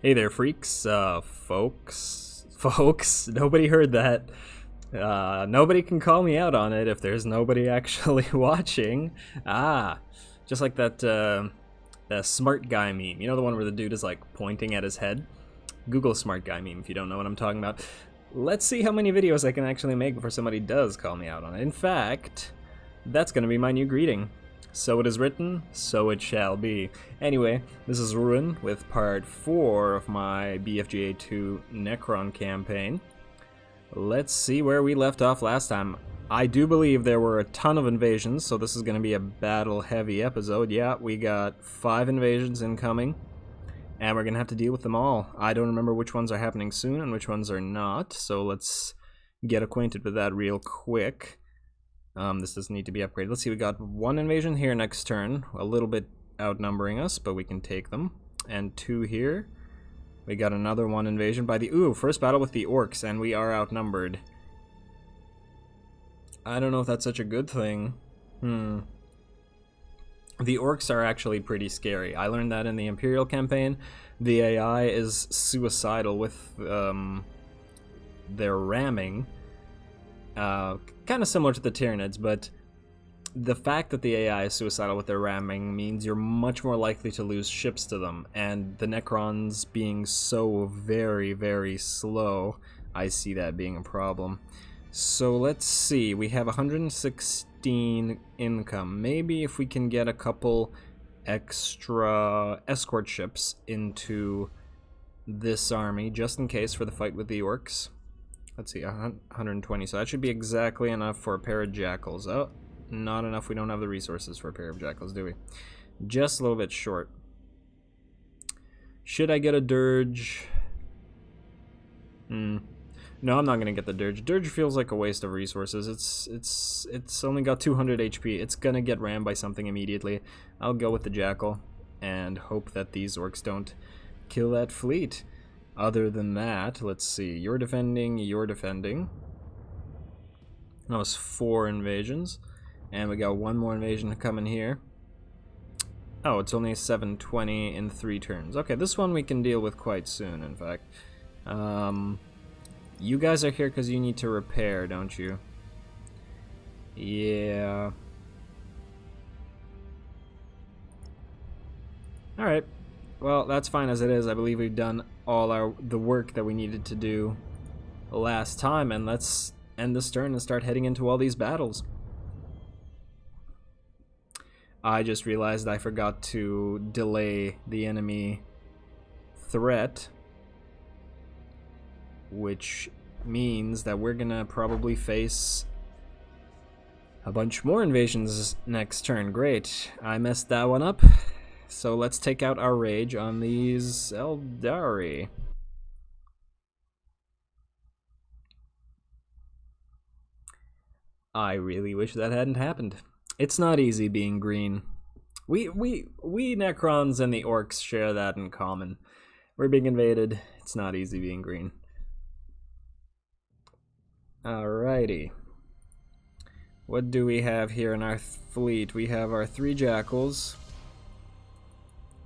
Hey there, freaks, folks, nobody heard that. Nobody can call me out on it if there's nobody actually watching. Just like that smart guy meme. You know, the one where the dude is like pointing at his head? Google smart guy meme if you don't know what I'm talking about. Let's see how many videos I can actually make before somebody does call me out on it. In fact, that's gonna be my new greeting. So it is written, so it shall be. Anyway, this is Ruin with part 4 of my BFGA2 Necron campaign. Let's see where we left off last time. I do believe there were a ton of invasions, so this is going to be a battle-heavy episode. Yeah, we got 5 invasions incoming, and we're going to have to deal with them all. I don't remember which ones are happening soon and which ones are not, so let's get acquainted with that real quick. This doesn't need to be upgraded. Let's see, we got 1 invasion here next turn, a little bit outnumbering us, but we can take them. And 2 here. We got another 1 invasion by the... Ooh, first battle with the orcs, and we are outnumbered. I don't know if that's such a good thing. The orcs are actually pretty scary. I learned that in the Imperial campaign. The AI is suicidal with their ramming. Kind of similar to the Tyranids, but the fact that the AI is suicidal with their ramming means you're much more likely to lose ships to them, and the Necrons being so very, very slow, I see that being a problem. So let's see, we have 116 income. Maybe if we can get a couple extra escort ships into this army, just in case for the fight with the orcs. Let's see, 120, so that should be exactly enough for a pair of jackals. Oh, not enough, we don't have the resources for a pair of jackals, do we? Just a little bit short. Should I get a dirge? No, I'm not gonna get the dirge. Dirge feels like a waste of resources. It's only got 200 HP. It's gonna get rammed by something immediately. I'll go with the jackal and hope that these orcs don't kill that fleet. Other than that, let's see. You're defending, you're defending. That was 4 invasions. And we got 1 more invasion to come in here. Oh, it's only 720 in 3 turns. Okay, this one we can deal with quite soon, in fact. You guys are here because you need to repair, don't you? Yeah. Alright. Well, that's fine as it is. I believe we've done all the work that we needed to do last time, and let's end this turn and start heading into all these battles. I just realized I forgot to delay the enemy threat, which means that we're gonna probably face a bunch more invasions next turn. Great, I messed that one up. So let's take out our rage on these Eldari. I really wish that hadn't happened. It's not easy being green. We Necrons and the orcs share that in common. We're being invaded. It's not easy being green. Alrighty. What do we have here in our fleet? We have our 3 jackals.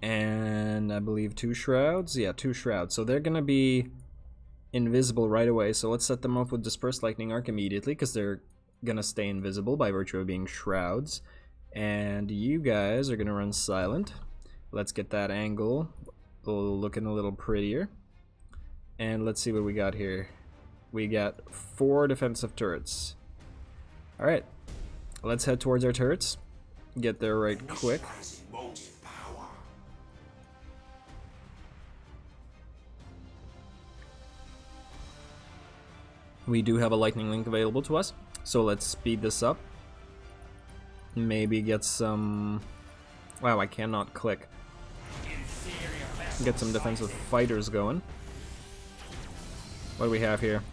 And I believe 2 shrouds? Yeah, 2 shrouds. So they're gonna be invisible right away. So let's set them up with Dispersed Lightning Arc immediately, because they're gonna stay invisible by virtue of being shrouds. And you guys are gonna run silent. Let's get that angle looking a little prettier. And let's see what we got here. We got 4 defensive turrets. Alright, let's head towards our turrets. Get there right quick. We do have a lightning link available to us, so let's speed this up. Maybe get some... Wow, I cannot click. Get some defensive fighters going. What do we have here?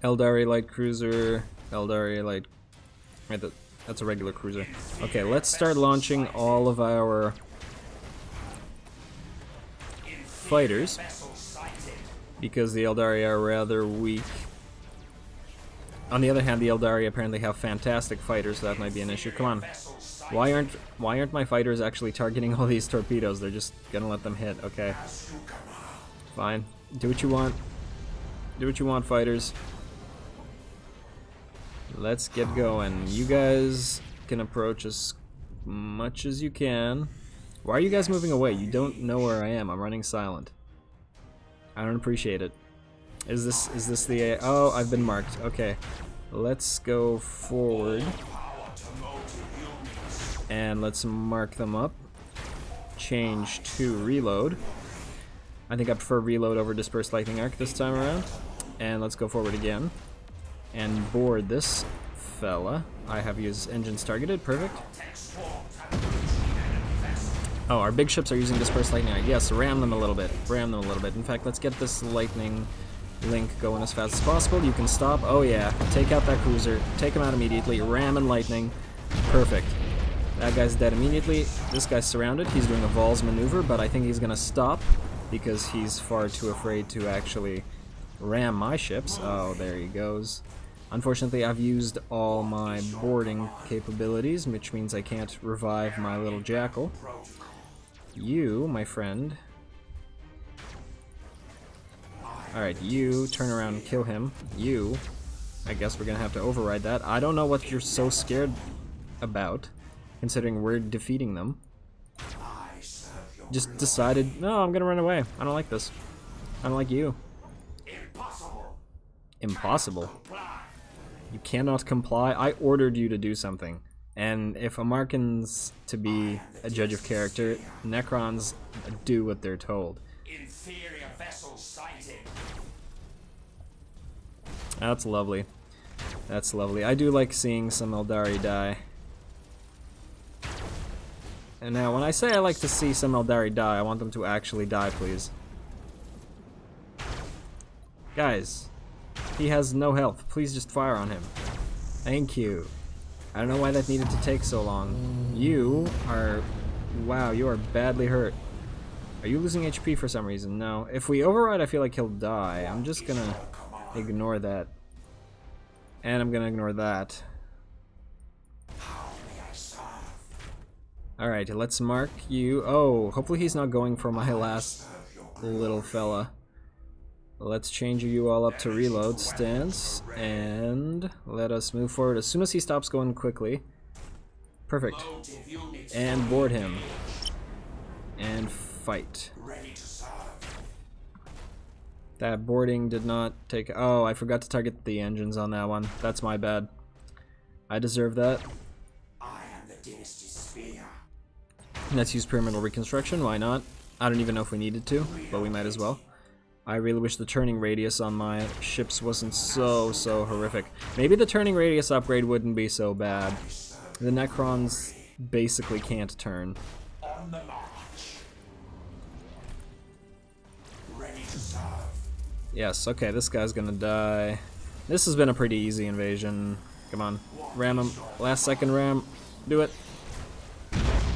Eldari light cruiser, Eldari light... Wait, that's a regular cruiser. Okay, let's start launching all of our fighters, because the Eldari are rather weak. On the other hand, the Eldari apparently have fantastic fighters, so that might be an issue. Come on. Why aren't my fighters actually targeting all these torpedoes? They're just gonna let them hit. Okay. Fine. Do what you want. Do what you want, fighters. Let's get going. You guys can approach as much as you can. Why are you guys moving away? You don't know where I am. I'm running silent. I don't appreciate it. Is this the... Oh, I've been marked. Okay. Let's go forward. And let's mark them up. Change to reload. I think I prefer reload over dispersed lightning arc this time around. And let's go forward again. And board this fella. I have used engines targeted. Perfect. Oh, our big ships are using dispersed lightning arc. Yes, ram them a little bit. Ram them a little bit. In fact, let's get this lightning link going as fast as possible. You can stop. Oh yeah. Take out that cruiser. Take him out immediately. Ram and lightning. Perfect. That guy's dead immediately. This guy's surrounded. He's doing a Vols maneuver, but I think he's gonna stop because he's far too afraid to actually ram my ships. Oh, there he goes. Unfortunately, I've used all my boarding capabilities, which means I can't revive my little jackal. You, my friend. Alright, you turn around and kill him. You, I guess we're gonna have to override that. I don't know what you're so scared about, considering we're defeating them. Just decided, no, I'm gonna run away. I don't like this. I don't like you. Impossible. Impossible? You cannot comply. I ordered you to do something. And if Amarkun's to be a judge of character, Necrons do what they're told. Inferior vessel sighted. That's lovely. That's lovely. I do like seeing some Eldari die. And now, when I say I like to see some Eldari die, I want them to actually die, please. Guys, he has no health. Please just fire on him. Thank you. I don't know why that needed to take so long. You are... Wow, you are badly hurt. Are you losing HP for some reason? No. If we override, I feel like he'll die. I'm just gonna ignore that. And I'm gonna ignore that. Alright, let's mark you. Oh, hopefully he's not going for my last little fella. Let's change you all up to reload stance, and let us move forward as soon as he stops going quickly. Perfect. And board him. And fight. That boarding did not take... Oh, I forgot to target the engines on that one. That's my bad. I deserve that. Let's use pyramidal reconstruction, why not? I don't even know if we needed to, but we might as well. I really wish the turning radius on my ships wasn't so horrific. Maybe the turning radius upgrade wouldn't be so bad. The Necrons basically can't turn. On the march. Ready to serve. Yes, okay, this guy's gonna die. This has been a pretty easy invasion. Come on, ram him. Last second ram. Do it.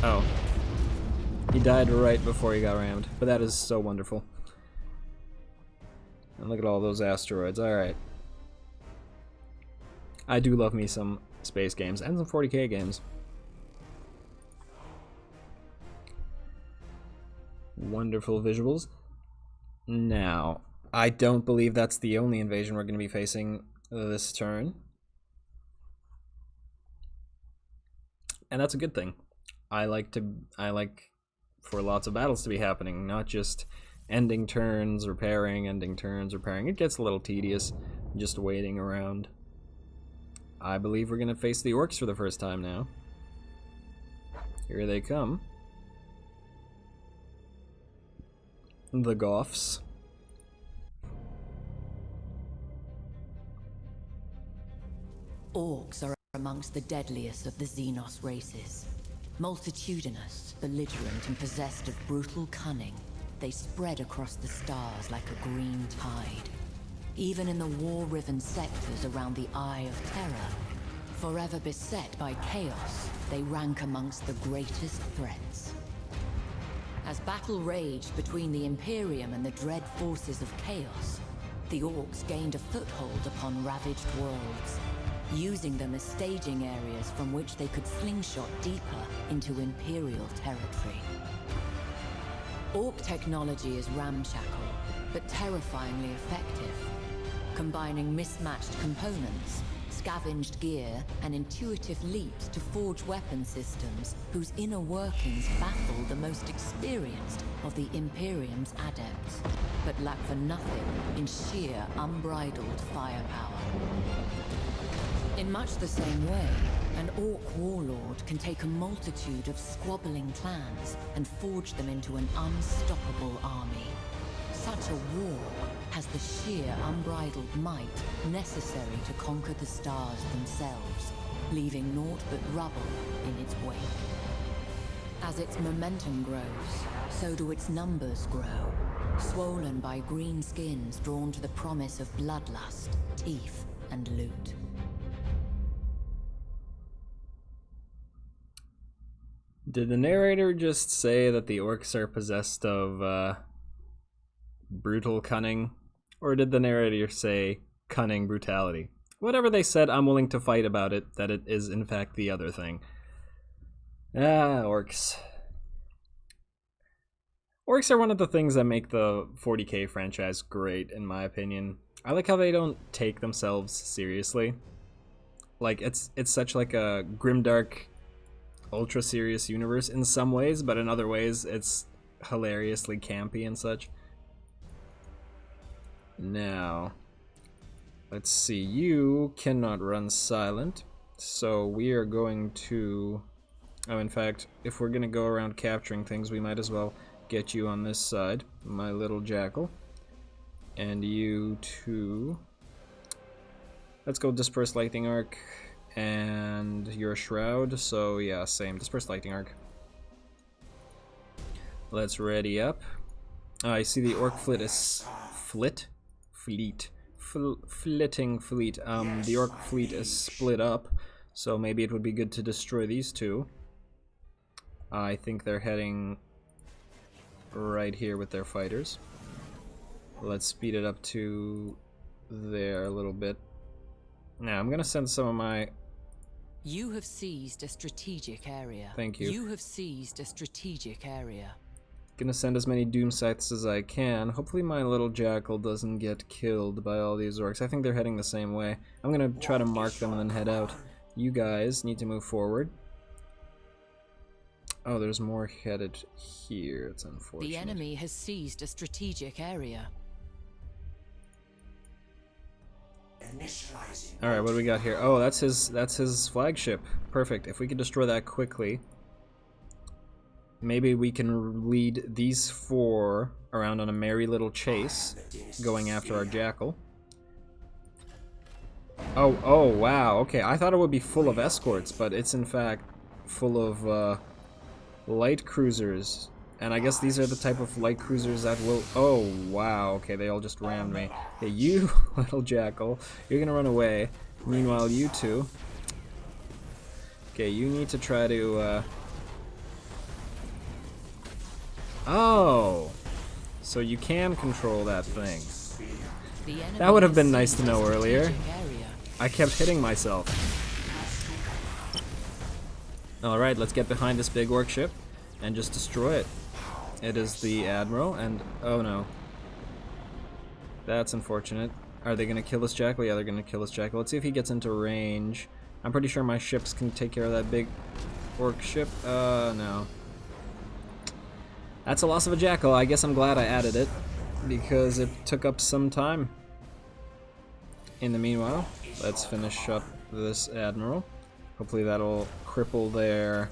Oh. He died right before he got rammed, but that is so wonderful. And look at all those asteroids. Alright. I do love me some space games and some 40k games. Wonderful visuals. Now, I don't believe that's the only invasion we're going to be facing this turn. And that's a good thing. I like for lots of battles to be happening, not just ending turns, repairing, ending turns, repairing. It gets a little tedious just waiting around. I believe we're going to face the orcs for the first time now. Here they come. The Goths. Orcs are amongst the deadliest of the Xenos races. Multitudinous, belligerent, and possessed of brutal cunning, they spread across the stars like a green tide. Even in the war-riven sectors around the Eye of Terror, forever beset by chaos, they rank amongst the greatest threats. As battle raged between the Imperium and the dread forces of chaos, the Orcs gained a foothold upon ravaged worlds. using them as staging areas from which they could slingshot deeper into Imperial territory. Orc technology is ramshackle, but terrifyingly effective, combining mismatched components, scavenged gear, and intuitive leaps to forge weapon systems whose inner workings baffle the most experienced of the Imperium's adepts, but lack for nothing in sheer unbridled firepower. In much the same way, an Orc warlord can take a multitude of squabbling clans and forge them into an unstoppable army. Such a war has the sheer unbridled might necessary to conquer the stars themselves, leaving naught but rubble in its wake. As its momentum grows, so do its numbers grow, swollen by greenskins drawn to the promise of bloodlust, teeth, and loot. Did the narrator just say that the orcs are possessed of brutal cunning? Or did the narrator say cunning brutality? Whatever they said, I'm willing to fight about it, that it is in fact the other thing. Ah, orcs. Orcs are one of the things that make the 40k franchise great, in my opinion. I like how they don't take themselves seriously. Like, it's such like a grimdark, ultra serious universe in some ways, but in other ways it's hilariously campy and such. Now, let's see, you cannot run silent, so we are going to... Oh, in fact, if we're gonna go around capturing things, we might as well get you on this side, my little jackal. And you too. Let's go Disperse Lightning Arc, and your Shroud, so yeah, same, Disperse Lightning Arc. Let's ready up. I see the Orc fleet is... Flitting fleet. The Orc fleet is split up, so maybe it would be good to destroy these two. I think they're heading right here with their fighters. Let's speed it up to there a little bit. Now, I'm gonna send some of my... You have seized a strategic area. Thank you. You have seized a strategic area. Gonna send as many doom scythes as I can. Hopefully my little jackal doesn't get killed by all these orcs. I think they're heading the same way. I'm gonna try to mark them and then head out. You guys need to move forward. Oh, there's more headed here. It's unfortunate. The enemy has seized a strategic area. Alright, what do we got here? Oh, that's his flagship. Perfect. If we could destroy that quickly, maybe we can lead these four around on a merry little chase, going after our jackal. Oh, wow. Okay, I thought it would be full of escorts, but it's in fact full of light cruisers. And I guess these are the type of light cruisers that will... Oh, wow. Okay, they all just rammed me. Hey, you little jackal, you're gonna run away. Meanwhile, you two... Okay, you need to try to... Oh! So you can control that thing. That would have been nice to know earlier. I kept hitting myself. Alright, let's get behind this big orc ship and just destroy it. It is the Admiral, and oh no. That's unfortunate. Are they gonna kill this jackal? Yeah, they're gonna kill this jackal. Let's see if he gets into range. I'm pretty sure my ships can take care of that big orc ship. No. That's a loss of a jackal. I guess I'm glad I added it, because it took up some time. In the meanwhile, let's finish up this Admiral. Hopefully that'll cripple their...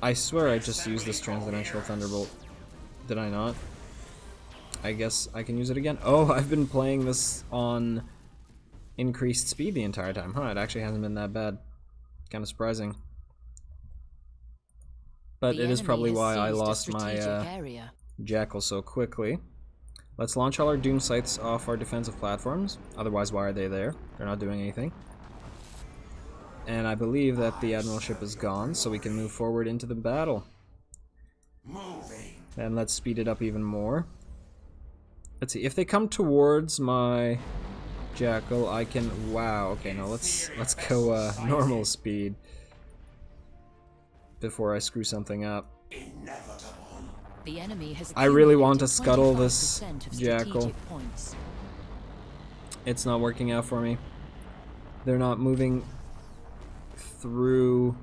I swear I just used this Transdimensional Thunderbolt. Did I not? I guess I can use it again. Oh, I've been playing this on increased speed the entire time. Huh, it actually hasn't been that bad. Kind of surprising. But it is probably why I lost my jackal so quickly. Let's launch all our doom sights off our defensive platforms. Otherwise, why are they there? They're not doing anything. And I believe that the Admiral ship is gone, so we can move forward into the battle. And let's speed it up even more. Let's see, if they come towards my Jackal, I can... Wow, okay, no, let's go normal speed before I screw something up. The enemy has I really want to scuttle this 25% of Jackal. strategic points. It's not working out for me. They're not moving through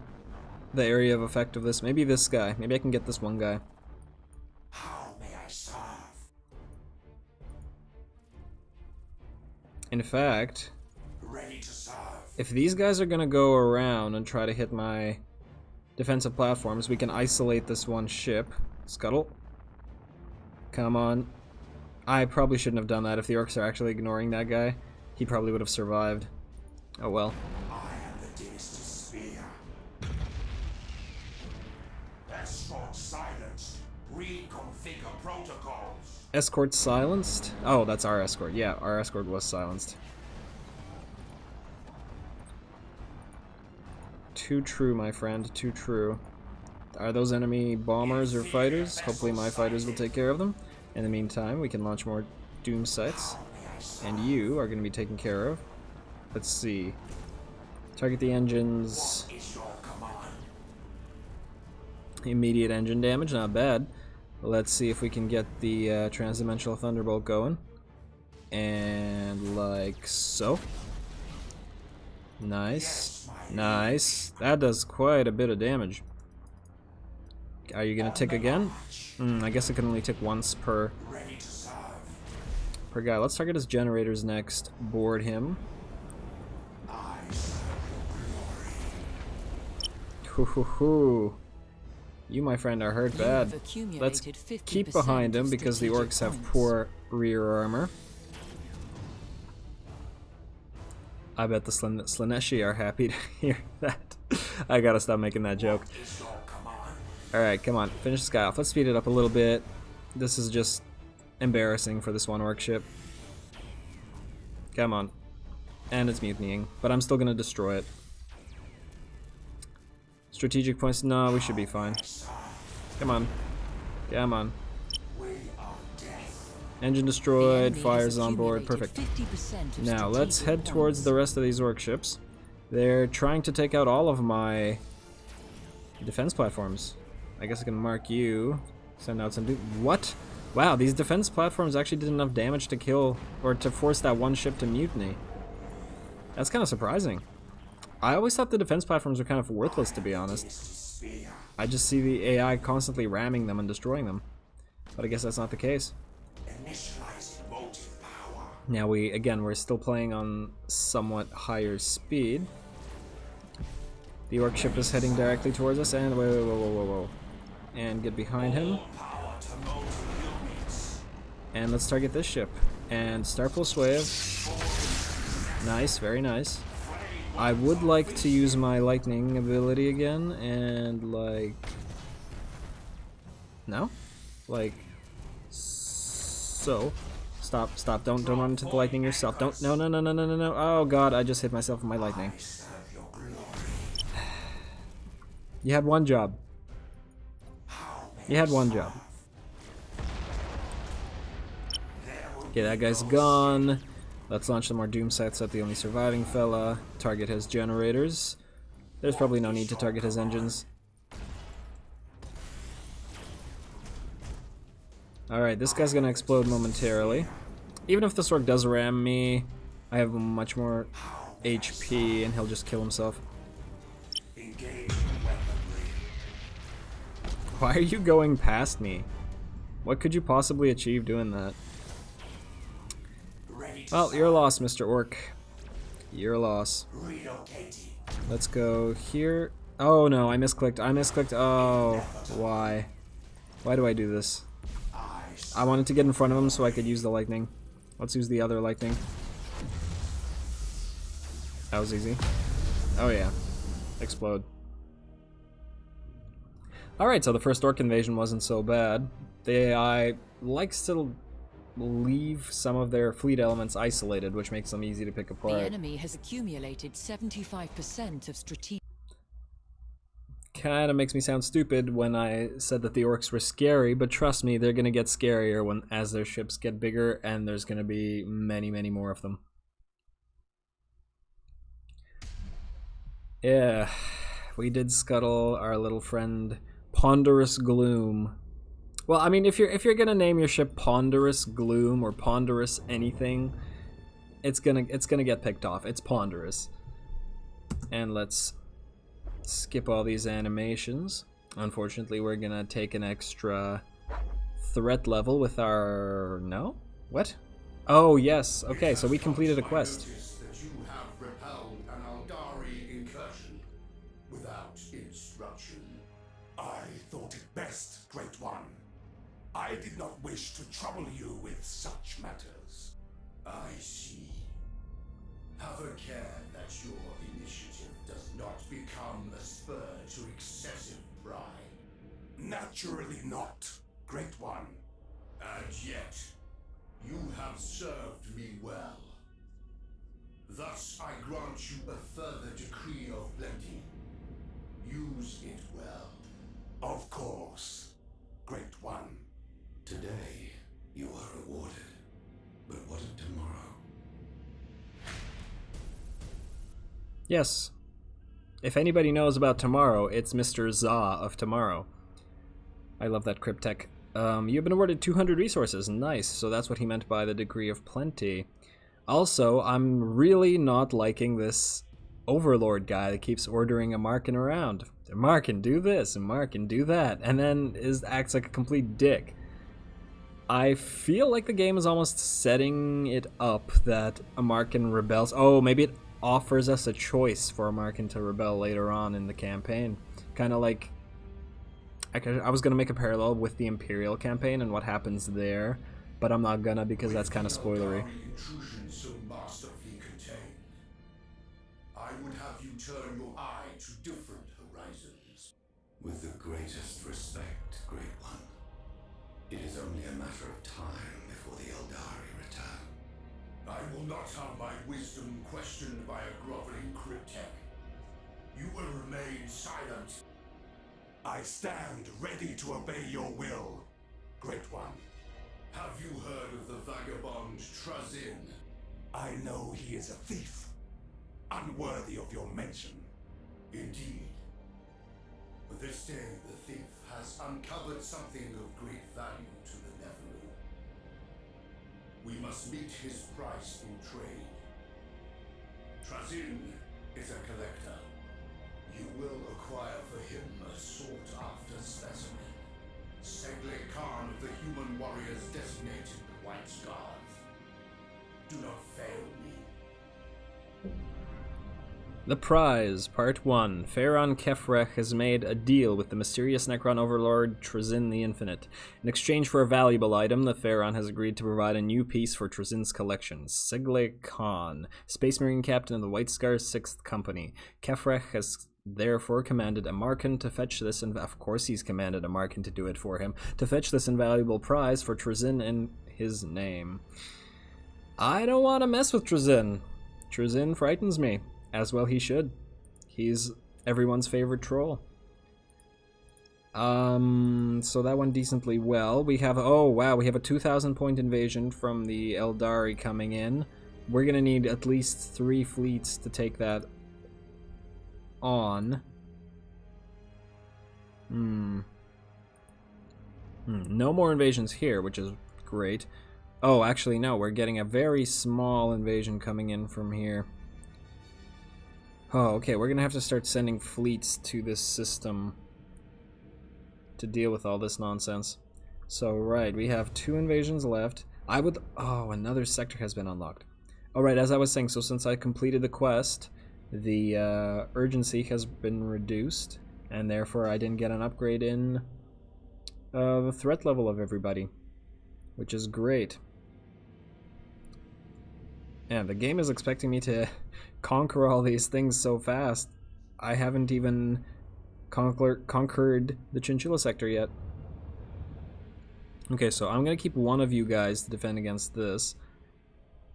the area of effect of this. Maybe this guy. Maybe I can get this one guy. How may I serve? In fact, Ready to serve. if these guys are gonna go around and try to hit my defensive platforms, we can isolate this one ship. Scuttle. Come on. I probably shouldn't have done that. If the orcs are actually ignoring that guy, he probably would have survived. Oh well. I am the dynasty spear. Escort silence. Reconfigure protocols. Escort silenced? Oh, that's our escort. Yeah, our escort was silenced. Too true, my friend. Too true. Are those enemy bombers or fighters? Hopefully my fighters will take care of them. In the meantime, we can launch more doom sights. And you are going to be taken care of. Let's see. Target the engines. Is your command? Immediate engine damage, not bad. Let's see if we can get the transdimensional thunderbolt going. And like so. Nice. Nice. That does quite a bit of damage. Are you gonna tick again? I guess it can only tick once per Ready to serve. guy. Let's target his generators next. Board him. I serve Hoo hoo hoo. You, my friend, are hurt bad. Let's keep behind him because the orcs have poor rear armor. I bet the Slaneshi are happy to hear that. I gotta stop making that joke. is your command. Alright, come on. Finish this guy off. Let's speed it up a little bit. This is just embarrassing for this one orc ship. Come on. And it's mutinying. But I'm still gonna destroy it. Strategic points? No, we should be fine. Come on. Come on. We are death. Engine destroyed. Fires on board. Perfect. Now, let's head towards the rest of these orc ships. They're trying to take out all of my defense platforms. I guess I can mark you. Send out some... What? Wow, these defense platforms actually did enough damage to kill... or to force that one ship to mutiny. That's kind of surprising. I always thought the defense platforms were kind of worthless, to be honest. Spear. I just see the AI constantly ramming them and destroying them. But I guess that's not the case. Initializing motive power. Now we're still playing on somewhat higher speed. The orc ship is heading directly towards us, and whoa. And get behind him. Power to motive units. And let's target this ship. And Star Pulse Wave. Nice, very nice. I would like to use my lightning ability again, and like... No? Like... So... Stop, don't run into the lightning yourself. Don't, no. Oh god, I just hit myself with my lightning. I serve your glory. You had one job. How may You had one job. there will Okay, that guy's gone. Let's launch some more doom sights at the only surviving fella. Target his generators. There's probably no need to target his engines. Alright, this guy's gonna explode momentarily. Even if this orc does ram me, I have much more HP and he'll just kill himself. engage weaponry. Why are you going past me? What could you possibly achieve doing that? Ready to Well, you're a loss, Mr. Orc. You're a loss. relocating. Let's go here. Oh no, I misclicked. Oh, why? Why do I do this? I wanted to get in front of him so I could use the lightning. Let's use the other lightning. That was easy. Oh yeah. Explode. Alright, so the first orc invasion wasn't so bad. The AI likes to leave some of their fleet elements isolated, which makes them easy to pick The apart. enemy has accumulated 75% of strategic. Kinda makes me sound stupid when I said that the orcs were scary, but trust me, they're gonna get scarier as their ships get bigger, and there's gonna be many more of them. Yeah, we did scuttle our little friend Ponderous Gloom. Well, I mean, if you're gonna name your ship Ponderous Gloom or Ponderous anything, it's gonna get picked off. It's Ponderous. And let's skip all these animations. Unfortunately, we're gonna take an extra threat level with our... No? What? Oh, yes. Okay, so we completed a quest. That you have repelled an Eldari incursion without instruction. I thought it best, Great One. I did not wish to trouble you with such matters. I see. Have a care that your initiative does not become a spur to excessive pride. Naturally not, Great One. And yet, you have served me well. Thus, I grant you a further decree of plenty. Use it well. Of course, Great One. Today, you are rewarded. But what of tomorrow? Yes. If anybody knows about tomorrow, it's Mr. Za of tomorrow. I love that cryptech. You've been awarded 200 resources. Nice. So that's what he meant by the degree of plenty. Also, I'm really not liking this overlord guy that keeps ordering Amarkun around. Amarkun, do this. Amarkun, do that. And then acts like a complete dick. I feel like the game is almost setting it up that Amarkun rebels. Oh, maybe it offers us a choice for Amarkun to rebel later on in the campaign. Kind of like... I was going to make a parallel with the Imperial campaign and what happens there, but I'm not gonna because that's kind of spoilery. Intrusion so masterfully contained, I would have you turn your eye to different horizons. With the greatest respect, Great One, it is only a matter of time before the Eldari return. I will not have my wisdom questioned by a groveling cryptech. You will remain silent. I stand ready to obey your will, Great One. Have you heard of the vagabond Trazin? I know he is a thief, unworthy of your mention. Indeed. But this day, the thief has uncovered something of great value to the Nephilim. We must meet his price in trade. Trazin is a collector. You will acquire for him a sought-after specimen. Segle Khan of the human warriors designated the White Scars. Do not fail me. The Prize, Part 1. Pharaon Kefrech has made a deal with the mysterious Necron overlord Trazin the Infinite. In exchange for a valuable item, the Pharaon has agreed to provide a new piece for Trazin's collection. Segle Khan, Space Marine Captain of the White Scars 6th Company. Kefrech has therefore commanded Amarkun to fetch this, and of course he's commanded Amarkun to do it for him, to fetch this invaluable prize for Trazin in his name. I don't want to mess with Trazin. Trazin frightens me, as well he should. He's everyone's favorite troll. So that went decently well. We have, oh wow, we have a 2,000 point invasion from the Eldari coming in. We're gonna need at least 3 fleets to take that on. No more invasions here, which is great. Oh, actually no, we're getting a very small invasion coming in from here. Oh, okay, we're gonna have to start sending fleets to this system to deal with all this nonsense. So, right, we have 2 invasions left. Oh, another sector has been unlocked. Alright, as I was saying, so since I completed the quest, the urgency has been reduced, and therefore I didn't get an upgrade in the threat level of everybody, which is great. And the game is expecting me to conquer all these things so fast. I haven't even conquered the Chinchilla sector yet. Okay, so I'm gonna keep one of you guys to defend against this.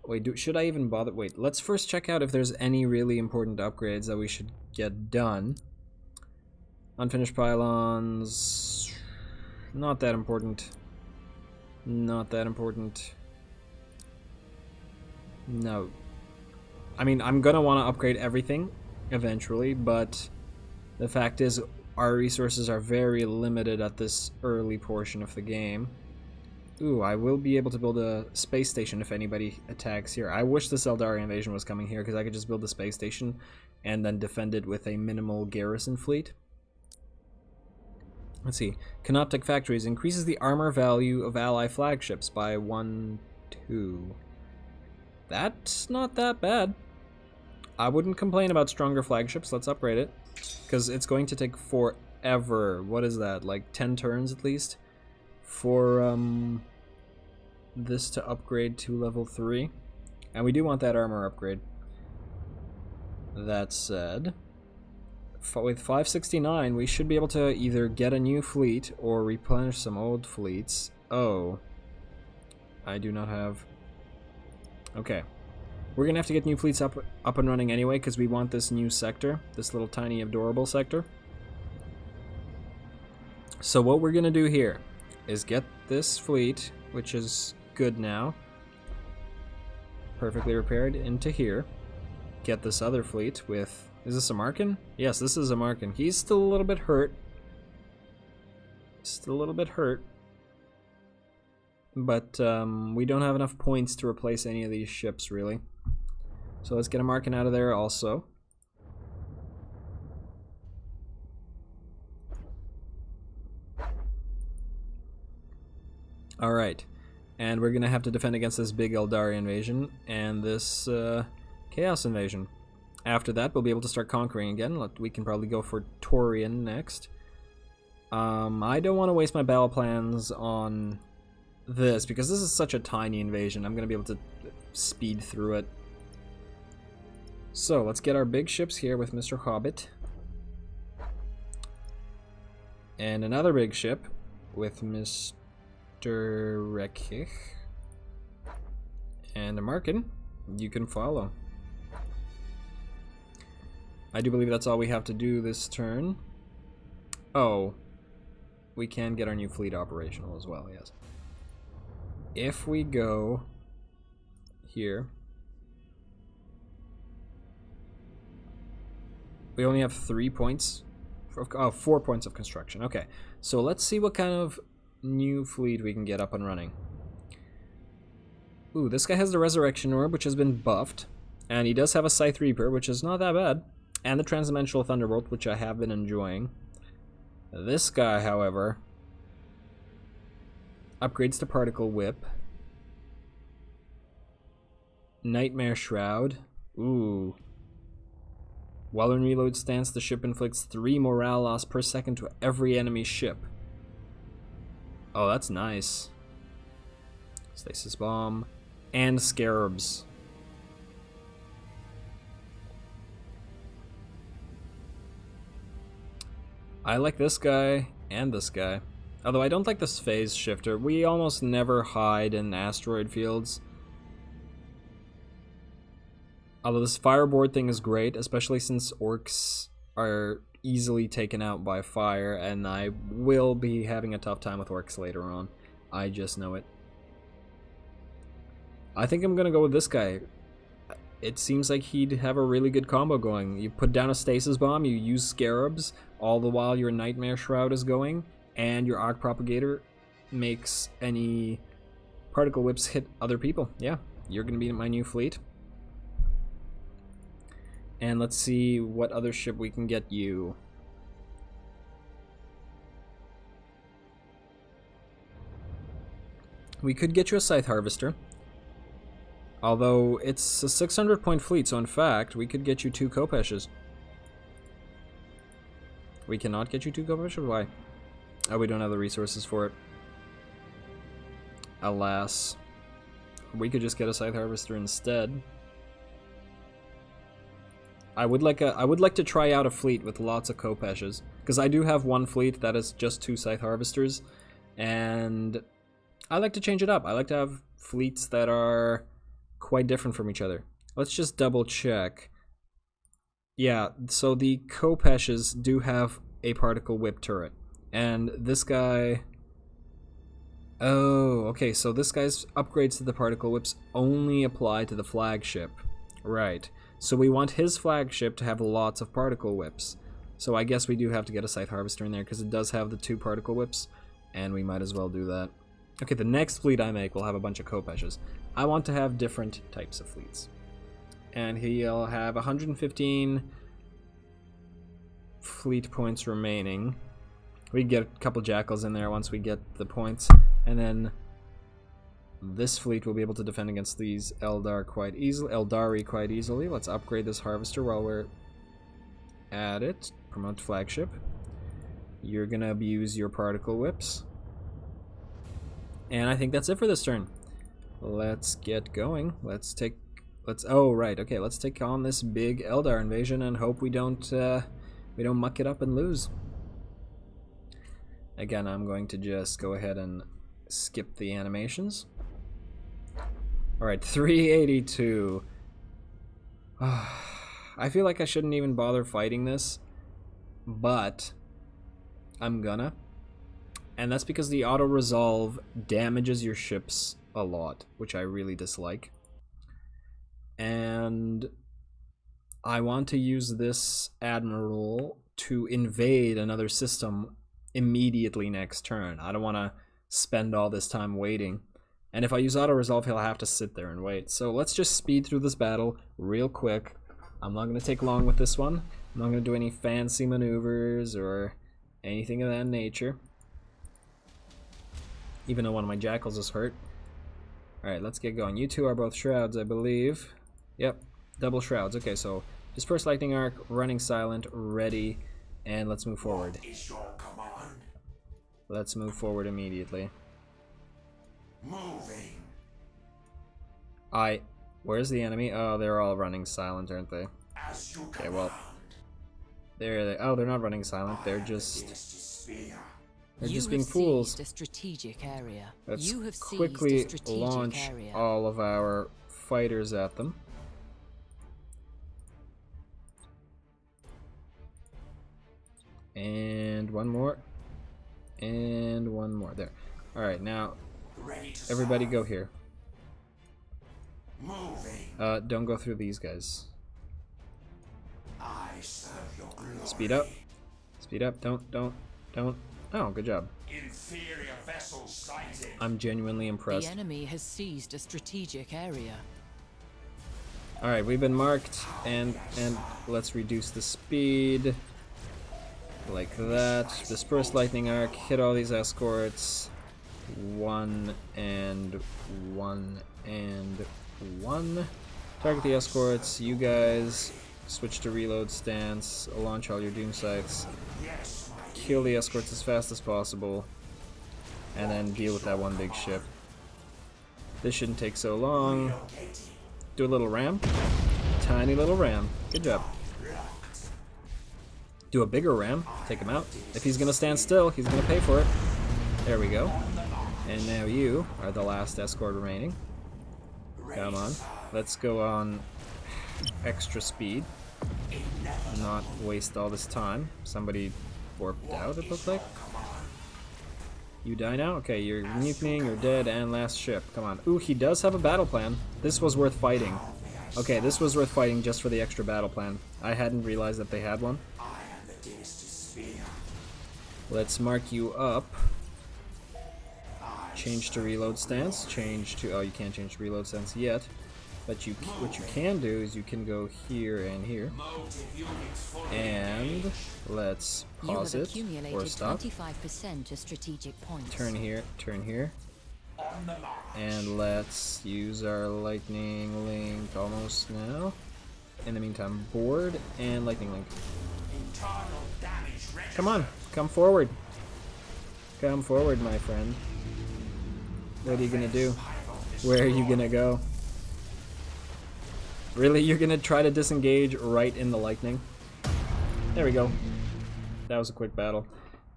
Wait, should I even bother? Wait, let's first check out if there's any really important upgrades that we should get done. Unfinished pylons. Not that important. Not that important. No. I mean, I'm gonna want to upgrade everything, eventually, but the fact is our resources are very limited at this early portion of the game. Ooh, I will be able to build a space station if anybody attacks here. I wish this Eldar invasion was coming here, because I could just build a space station and then defend it with a minimal garrison fleet. Let's see. Canoptic Factories increases the armor value of ally flagships by 1, 2. That's not that bad. I wouldn't complain about stronger flagships. Let's upgrade it, because it's going to take forever. What is that, like 10 turns at least? For this to upgrade to level 3. And we do want that armor upgrade. That said, with 569 we should be able to either get a new fleet or replenish some old fleets. Oh, I do not have... Okay, we're gonna have to get new fleets up and running anyway, because we want this new sector, this little tiny adorable sector. So what we're gonna do here is get this fleet, which is good now, perfectly repaired, into here. Get this other fleet with... Is this Amarkun? Yes, this is Amarkun. He's still a little bit hurt. Still a little bit hurt. But we don't have enough points to replace any of these ships, really. So let's get Amarkun out of there also. Alright, and we're gonna have to defend against this big Eldar invasion and this Chaos invasion. After that, we'll be able to start conquering again. We can probably go for Taurian next. I don't want to waste my battle plans on this, because this is such a tiny invasion. I'm gonna be able to speed through it. So, let's get our big ships here with Mr. Hobbit. And another big ship with Mr. Rekich. And Amarkun, you can follow. I do believe that's all we have to do this turn. Oh, we can get our new fleet operational as well, yes. If we go here, we only have 3 points. 4 points of construction. Okay, so let's see what kind of new fleet we can get up and running. Ooh, this guy has the Resurrection Orb, which has been buffed. And he does have a Scythe Reaper, which is not that bad. And the Transdimensional Thunderbolt, which I have been enjoying. This guy, however, upgrades to Particle Whip. Nightmare Shroud. Ooh. While in reload stance, the ship inflicts 3 morale loss per second to every enemy ship. Oh, that's nice. Stasis Bomb. And Scarabs. I like this guy and this guy. Although I don't like this phase shifter. We almost never hide in asteroid fields. Although this fireboard thing is great, especially since orcs are easily taken out by fire, and I will be having a tough time with orcs later on. I just know it. I think I'm gonna go with this guy. It seems like he'd have a really good combo going. You put down a stasis bomb, you use scarabs, all the while your Nightmare Shroud is going, and your Arc Propagator makes any particle whips hit other people. Yeah, you're gonna be in my new fleet. And let's see what other ship we can get you. We could get you a Scythe Harvester. Although it's a 600 point fleet, so in fact, we could get you 2 Kopeshes. We cannot get you 2 Kopeshes? Why? Oh, we don't have the resources for it. Alas. We could just get a Scythe Harvester instead. I would like to try out a fleet with lots of Kopeshes, because I do have one fleet that is just 2 Scythe Harvesters, and I like to change it up. I like to have fleets that are quite different from each other. Let's just double check. Yeah, so the Kopeshes do have a particle whip turret, and this guy... Oh, okay, so this guy's upgrades to the particle whips only apply to the flagship. Right. So we want his flagship to have lots of particle whips. So I guess we do have to get a Scythe Harvester in there because it does have the 2 particle whips, and we might as well do that. Okay, the next fleet I make will have a bunch of Kopeshes. I want to have different types of fleets. And he'll have 115 fleet points remaining. We can get a couple Jackals in there once we get the points, and then this fleet will be able to defend against these Eldari quite easily. Let's upgrade this Harvester while we're at it. Promote flagship. You're gonna abuse your particle whips. And I think that's it for this turn. Let's get going. Let's take on this big Eldar invasion and hope we don't muck it up and lose. Again, I'm going to just go ahead and skip the animations. Alright, 382. I feel like I shouldn't even bother fighting this, but I'm gonna. And that's because the auto-resolve damages your ships a lot, which I really dislike. And I want to use this Admiral to invade another system immediately next turn. I don't want to spend all this time waiting. And if I use auto-resolve, he'll have to sit there and wait. So let's just speed through this battle real quick. I'm not going to take long with this one. I'm not going to do any fancy maneuvers or anything of that nature. Even though one of my Jackals is hurt. Alright, let's get going. You two are both Shrouds, I believe. Yep, double Shrouds. Okay, so disperse Lightning Arc, running silent, ready, and let's move forward. What is your command? Let's move forward immediately. Moving. Where's the enemy? Oh, they're all running silent, aren't they? As you Okay, well, they're not running silent. They're just being fools. A strategic area. Let's quickly launch all of our fighters at them. And one more. And one more. There. Alright, now everybody go here. Moving. Don't go through these guys. I serve your glory. Speed up. Speed up. Don't. Oh, good job. Inferior vessels sighted. I'm genuinely impressed. The enemy has seized a strategic area. Alright, we've been marked, and let's reduce the speed. Like that. Disperse Lightning Arc, hit all these escorts. 1 and 1 and 1. Target the escorts. You guys switch to reload stance. Launch all your doom sights. Kill the escorts as fast as possible. And then deal with that one big ship. This shouldn't take so long. Do a little ram. Tiny little ram. Good job. Do a bigger ram. Take him out. If he's gonna stand still, he's gonna pay for it. There we go. And now you are the last escort remaining. Come on. Let's go on extra speed. Not waste all this time. Somebody warped out, it looked like. You die now? Okay, you're mutinying, you're dead, and last ship. Come on. Ooh, he does have a battle plan. This was worth fighting. Okay, this was worth fighting just for the extra battle plan. I hadn't realized that they had one. Let's mark you up. Change to reload stance. Change to... Oh, you can't change to reload stance yet. But what you can do is you can go here and here. And let's pause it or stop. 25% of strategic points. Turn here, turn here. And let's use our lightning link almost now. In the meantime, board and lightning link. Come on, come forward. Come forward, my friend. What are you gonna do? Where are you gonna go? Really? You're gonna try to disengage right in the lightning? There we go. That was a quick battle.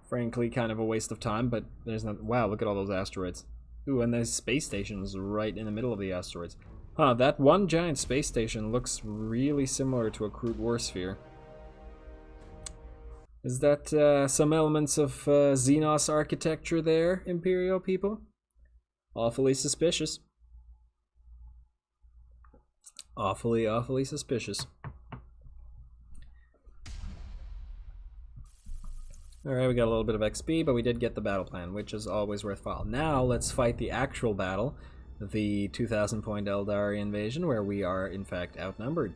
Frankly, kind of a waste of time, but there's no... Wow, look at all those asteroids. Ooh, and there's space stations right in the middle of the asteroids. Huh, that one giant space station looks really similar to a crude war sphere. Is that some elements of Xenos architecture there, Imperial people? Awfully suspicious. Awfully, awfully suspicious. Alright, we got a little bit of XP, but we did get the battle plan, which is always worthwhile. Now, let's fight the actual battle, the 2,000 point Eldari invasion, where we are, in fact, outnumbered.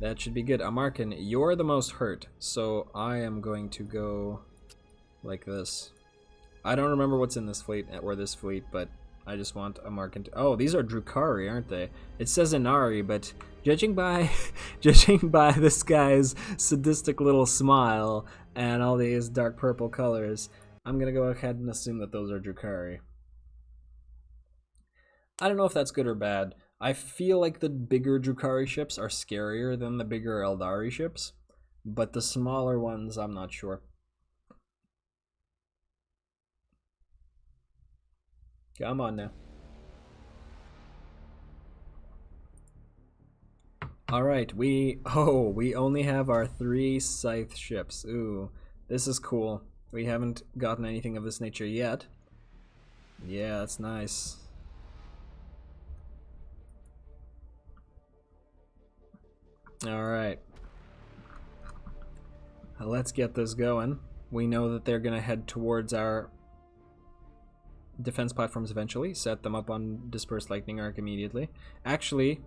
That should be good. Amarkun, you're the most hurt, so I am going to go like this. I don't remember what's in this fleet, or this fleet, but I just want Amarkun to... Oh, these are Drukhari, aren't they? It says Inari, but judging by this guy's sadistic little smile and all these dark purple colors, I'm gonna go ahead and assume that those are Drukhari. I don't know if that's good or bad. I feel like the bigger Drukhari ships are scarier than the bigger Eldari ships, but the smaller ones, I'm not sure. Come on now. Alright, we only have our 3 scythe ships. Ooh, this is cool. We haven't gotten anything of this nature yet. Yeah, that's nice. Alright. Let's get this going. We know that they're gonna head towards our defense platforms eventually. Set them up on Dispersed Lightning Arc immediately. Actually,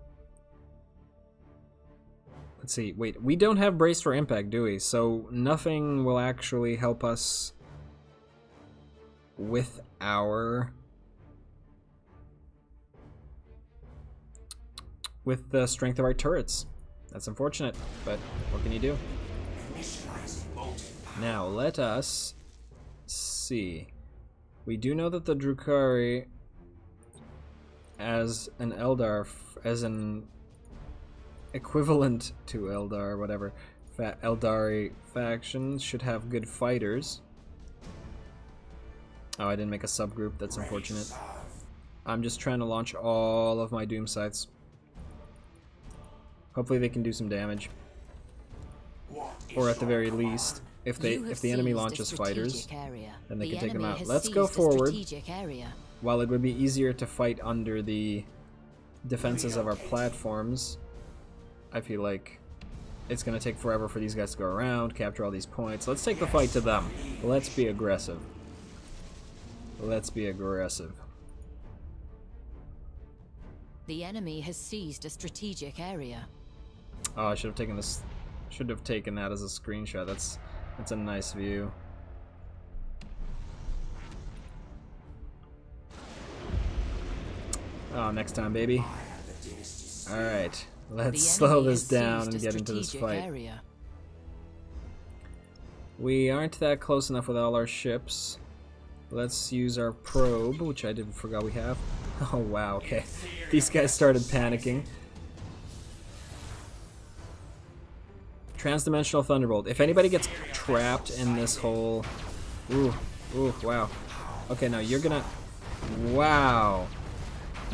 let's see. Wait, we don't have Brace for Impact, do we? So nothing will actually help us with the strength of our turrets. That's unfortunate, but what can you do? Now, let us see. We do know that the Drukhari, as an Eldar, as an equivalent to Eldar, whatever, Eldari faction, should have good fighters. Oh, I didn't make a subgroup. That's unfortunate. I'm just trying to launch all of my Doom Scythes. Hopefully they can do some damage. Or at the very least, if the enemy launches fighters, then they can take them out. Let's go forward. While it would be easier to fight under the defenses of our platforms, I feel like it's going to take forever for these guys to go around, capture all these points. Let's take the fight to them. Let's be aggressive. Let's be aggressive. The enemy has seized a strategic area. Oh, I should have taken this. Should have taken that as a screenshot. That's a nice view. Oh, next time, baby. All right, let's slow this down and get into this fight. Area. We aren't that close enough with all our ships. Let's use our probe, which I forgot we have. Oh wow, okay. These guys started panicking. Transdimensional Thunderbolt. If anybody gets trapped in this whole... Ooh, wow. Okay, now you're gonna... Wow.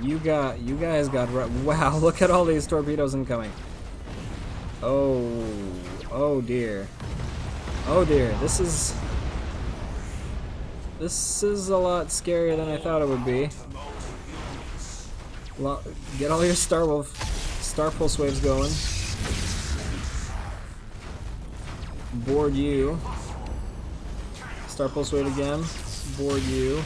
You guys got... Wow, look at all these torpedoes incoming. Oh dear. Oh dear, this is a lot scarier than I thought it would be. Get all your Star Pulse waves going. Board you. Star Pulse wave again. Board you.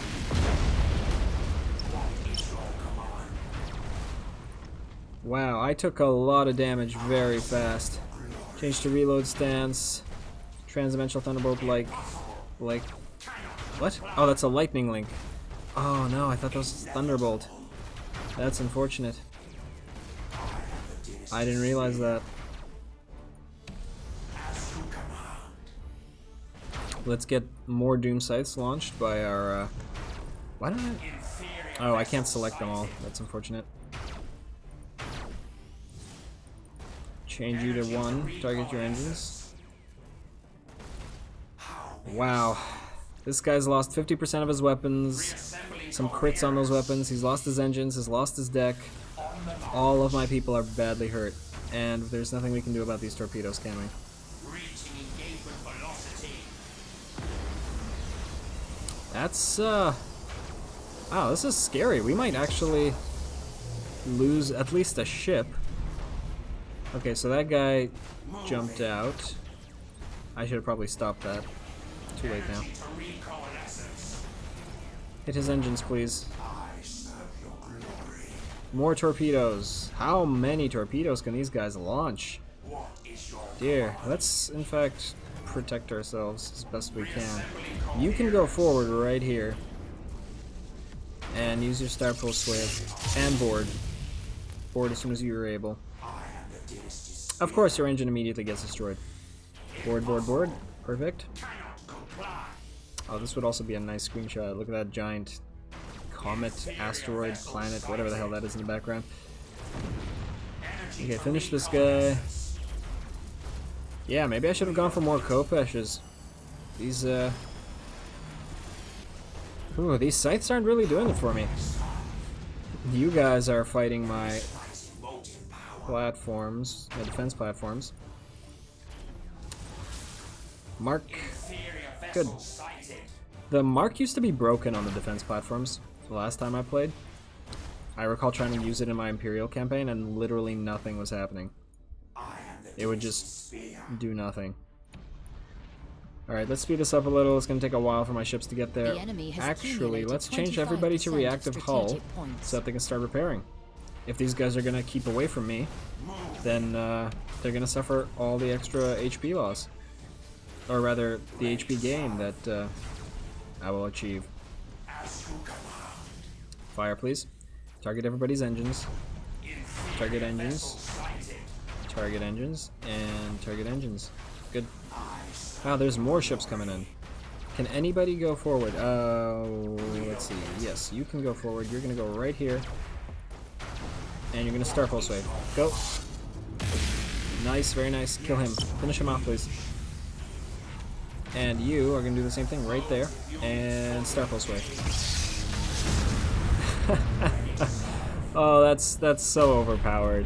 Wow, I took a lot of damage very fast. Change to reload stance. Transdimensional Thunderbolt like... What? Oh, that's a lightning link. Oh no, I thought that was Thunderbolt. That's unfortunate. I didn't realize that. Let's get more Doom Scythes launched by our... Why don't I... Oh, I can't select them all. That's unfortunate. Change you to 1. Target your engines. Wow. This guy's lost 50% of his weapons. Some crits on those weapons. He's lost his engines. He's lost his deck. All of my people are badly hurt. And there's nothing we can do about these torpedoes, can we? That's, wow, this is scary. We might actually... lose at least a ship. Okay, so that guy jumped out. I should have probably stopped that. Too late now. Hit his engines, please. More torpedoes. How many torpedoes can these guys launch? Dear, let's in fact protect ourselves as best we can. You can go forward right here and use your star pulse wave and board. Board as soon as you're able. Of course, your engine immediately gets destroyed. Board, board, board. Perfect. Oh, this would also be a nice screenshot. Look at that giant comet, asteroid, planet, whatever the hell that is in the background. Okay, finish this guy. Yeah, maybe I should have gone for more Kopeshes. These, ooh, these scythes aren't really doing it for me. You guys are fighting my platforms, my defense platforms. Mark. Good. The mark used to be broken on the defense platforms the last time I played. I recall trying to use it in my Imperial campaign and literally nothing was happening. It would just do nothing. Alright, let's speed this up a little. It's going to take a while for my ships to get there. Actually, let's change everybody to reactive hull so that they can start repairing. If these guys are going to keep away from me, then they're going to suffer all the extra HP loss. Or rather, the HP gain that I will achieve. Fire, please. Target everybody's engines. Target engines. Target engines. And target engines. Good. Wow, there's more ships coming in. Can anybody go forward? Let's see. Yes, you can go forward. You're going to go right here. And you're going to start pulse wave. Go. Nice, very nice. Kill him. Finish him off, please. And you are going to do the same thing right there. And start pulse wave. Oh, that's so overpowered.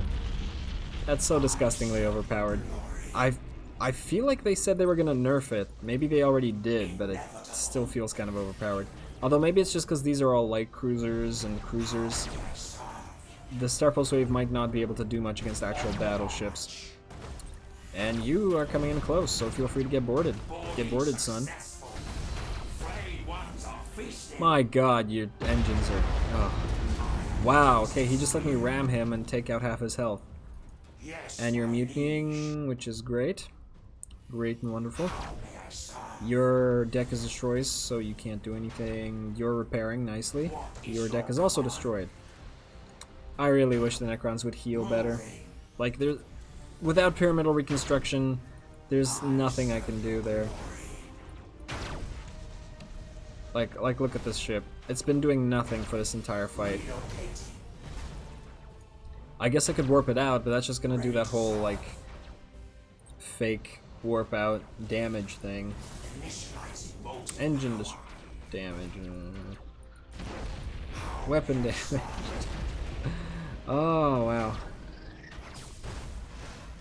That's so disgustingly overpowered. I feel like they said they were going to nerf it. Maybe they already did, but it still feels kind of overpowered. Although maybe it's just because these are all light cruisers and cruisers. The Star Pulse Wave might not be able to do much against actual battleships. And you are coming in close, so feel free to get boarded. Get boarded, son. My god, your engines are... Oh. Wow, okay, he just let me ram him and take out half his health. And you're mutinying, which is great. Great and wonderful. Your deck is destroyed, so you can't do anything. You're repairing nicely. Your deck is also destroyed. I really wish the Necrons would heal better. Like, without pyramidal reconstruction, there's nothing I can do there. Like, look at this ship. It's been doing nothing for this entire fight. I guess I could warp it out, but that's just gonna do that whole, like, fake warp out damage thing. Engine damage. Weapon damage. Oh, wow.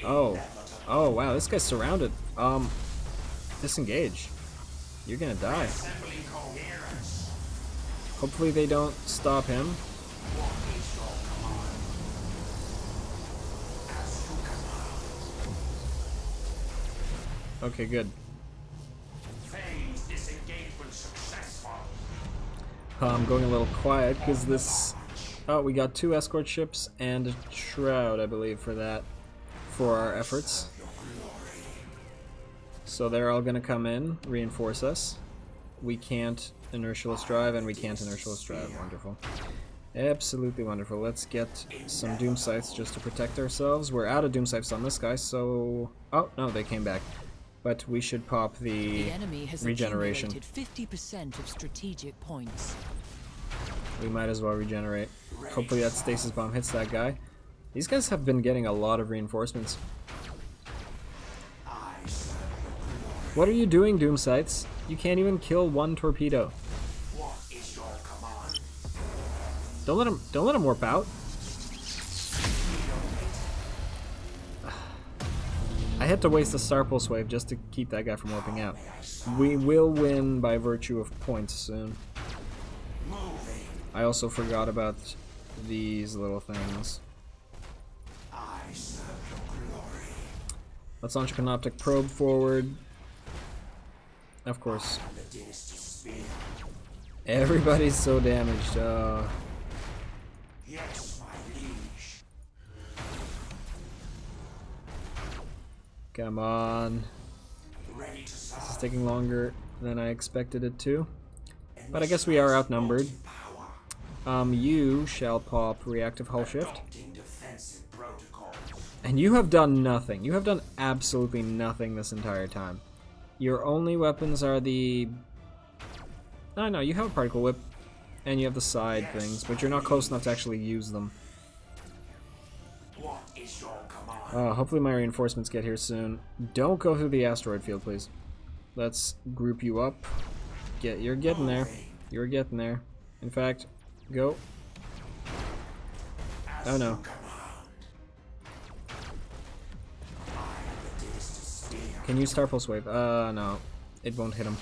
Oh, wow, this guy's surrounded. Disengage. You're gonna die. Hopefully they don't stop him. Okay, good. I'm going a little quiet because this... Oh, we got 2 escort ships and a shroud, I believe, for that. For our efforts. So they're all gonna come in, reinforce us. We can't inertialist drive, and we can't inertialist drive. Wonderful. Absolutely wonderful. Let's get some doom scythes just to protect ourselves. We're out of doom scythes on this guy, so... Oh, no, they came back. But we should pop the regeneration. 50% of strategic points. We might as well regenerate. Hopefully that stasis bomb hits that guy. These guys have been getting a lot of reinforcements. What are you doing, doom scythes? You can't even kill 1 torpedo. Don't let him warp out. I had to waste a Star Pulse Wave just to keep that guy from warping out. We will win by virtue of points soon. I also forgot about these little things. I serve your glory. Let's launch a canoptic probe forward. Of course. The dynasty spear. Everybody's so damaged. Yes, my liege. Come on. Ready to serve. This is taking longer than I expected it to. But I guess we are outnumbered. You shall pop reactive hull shift. And you have done nothing. You have done absolutely nothing this entire time. Your only weapons are the... I know, you have a particle whip. And you have the side things, but you're not close enough to actually use them. What is your command? Hopefully my reinforcements get here soon. Don't go through the asteroid field, please. Let's group you up. You're getting there. You're getting there. In fact, go. Oh no. Can you Star Pulse Wave? No. It won't hit him.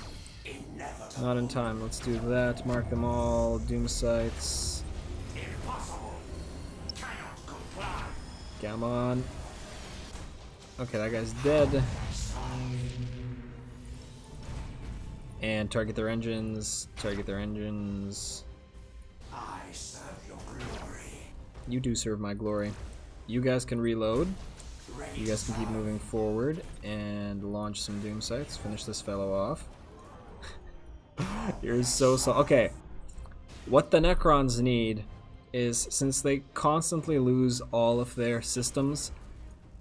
Not in time. Let's do that. Mark them all. Doom sights. Come on. Okay, that guy's dead. And target their engines. Target their engines. I serve your glory. You do serve my glory. You guys can reload. You guys can keep moving forward and launch some doom sights. Finish this fellow off. You're so okay. What the Necrons need is, since they constantly lose all of their systems,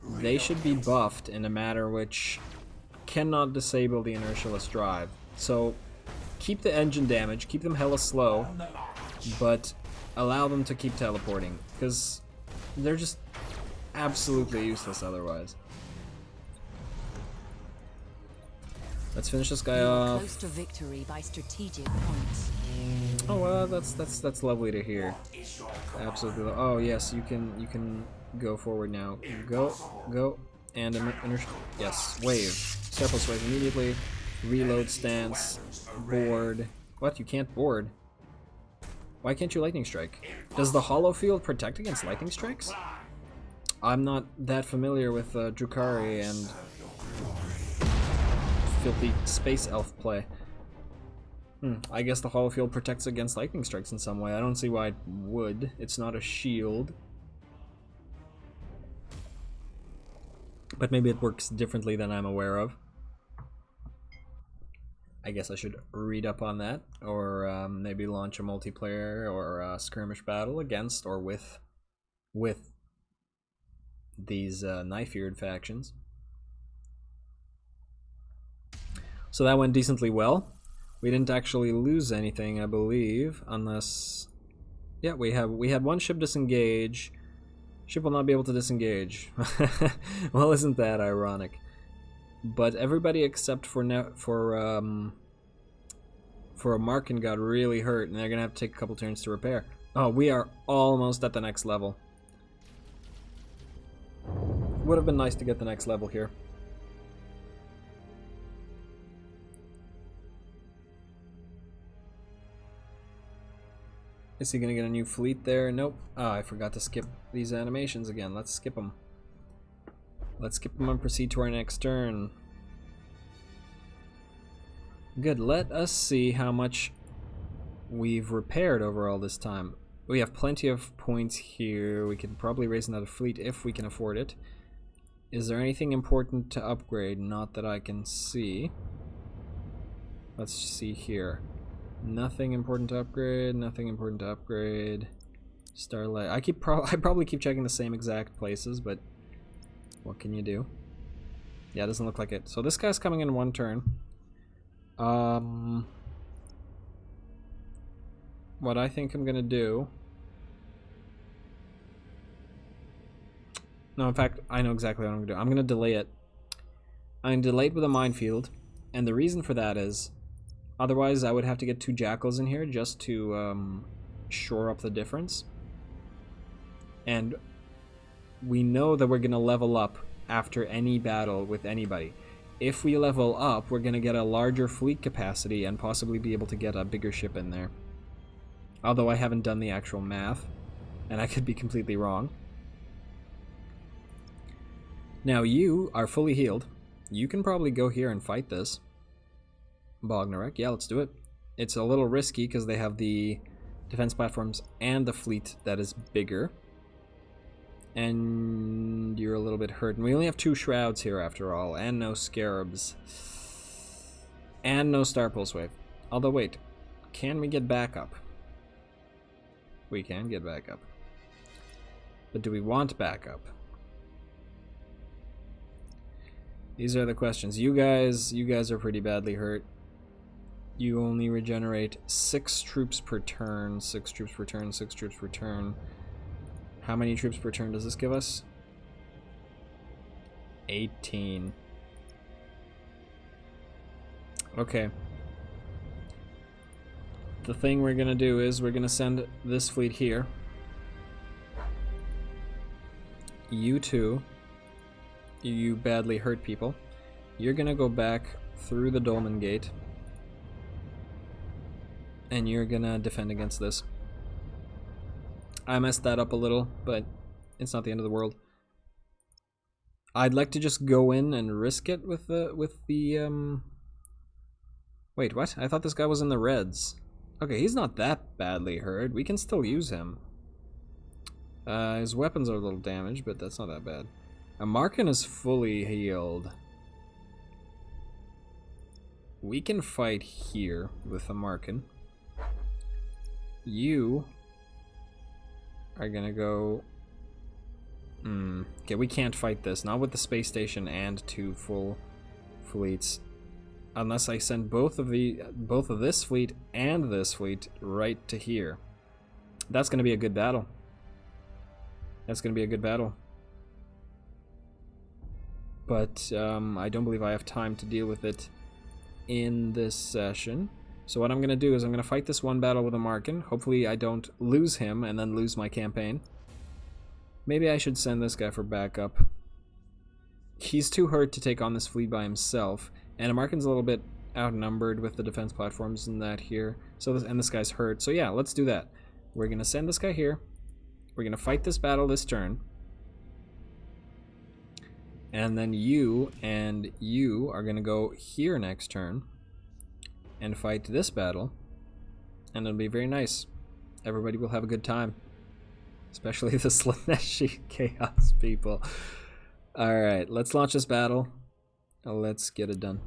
they should be buffed in a manner which cannot disable the inertialist drive. So keep the engine damage, keep them hella slow, but allow them to keep teleporting, because they're just absolutely useless otherwise. Let's finish this guy off. Close to victory by strategic points. Oh well, that's lovely to hear. Absolutely. Oh yes, you can go forward now. Go, and yes, wave. Surplus wave immediately. Reload stance. Board. What? You can't board. Why can't you lightning strike? Does the hollow field protect against lightning strikes? I'm not that familiar with Drukhari and filthy space elf play. I guess the hollow field protects against lightning strikes in some way. I don't see why it would. It's not a shield. But maybe it works differently than I'm aware of. I guess I should read up on that, or maybe launch a multiplayer or a skirmish battle against or with these knife-eared factions. So that went decently well. We didn't actually lose anything, I believe, unless... Yeah, we had one ship disengage. Ship will not be able to disengage. Well, isn't that ironic? But everybody except for Amarkun got really hurt, and they're gonna have to take a couple turns to repair. Oh, we are almost at the next level. Would have been nice to get the next level here. Is he gonna get a new fleet there? Nope. Oh, I forgot to skip these animations again. Let's skip them. Let's skip them and proceed to our next turn. Good. Let us see how much we've repaired over all this time. We have plenty of points here. We can probably raise another fleet if we can afford it. Is there anything important to upgrade? Not that I can see. Let's see here. Nothing important to upgrade. Nothing important to upgrade. Starlight. I probably keep checking the same exact places, but what can you do? Yeah, it doesn't look like it. So this guy's coming in one turn. What I think I'm gonna do... No, in fact, I know exactly what I'm gonna do. I'm gonna delay it. I'm gonna delay it with a minefield, and the reason for that is, otherwise I would have to get 2 jackals in here just to shore up the difference. And we know that we're gonna level up after any battle with anybody. If we level up, we're gonna get a larger fleet capacity and possibly be able to get a bigger ship in there. Although I haven't done the actual math. and I could be completely wrong. Now you are fully healed. You can probably go here and fight this. Bognarek, yeah, let's do it. It's a little risky because they have the defense platforms and the fleet that is bigger. And you're a little bit hurt. And we only have 2 shrouds here after all, and no scarabs. And no star pulse wave. Although wait, can we get back up? We can get back up. But do we want backup? These are the questions. You guys are pretty badly hurt. You only regenerate 6 troops per turn, 6 troops per turn, 6 troops per turn. How many troops per turn does this give us? 18. Okay. The thing we're gonna do is we're gonna send this fleet here. You two, you badly hurt people, you're gonna go back through the Dolmen Gate and you're gonna defend against this. I messed that up a little, but it's not the end of the world. I'd like to just go in and risk it with the wait, what? I thought this guy was in the reds. Okay, he's not that badly hurt. We can still use him. His weapons are a little damaged, but that's not that bad. Amarkun is fully healed. We can fight here with Amarkun. You are gonna go... Okay, we can't fight this. Not with the space station and 2 full fleets. Unless I send both of this fleet and this fleet right to here. That's gonna be a good battle. That's gonna be a good battle. But I don't believe I have time to deal with it in this session. So what I'm gonna do is I'm gonna fight this one battle with Amarkun. Hopefully I don't lose him and then lose my campaign. Maybe I should send this guy for backup. He's too hurt to take on this fleet by himself, and Amarkun's a little bit outnumbered with the defense platforms and that here. So this guy's hurt. So yeah, let's do that. We're gonna send this guy here. We're gonna fight this battle this turn. And then you and you are gonna go here next turn and fight this battle. And it'll be very nice. Everybody will have a good time. Especially the Slaneshi Chaos people. Alright, let's launch this battle. Let's get it done.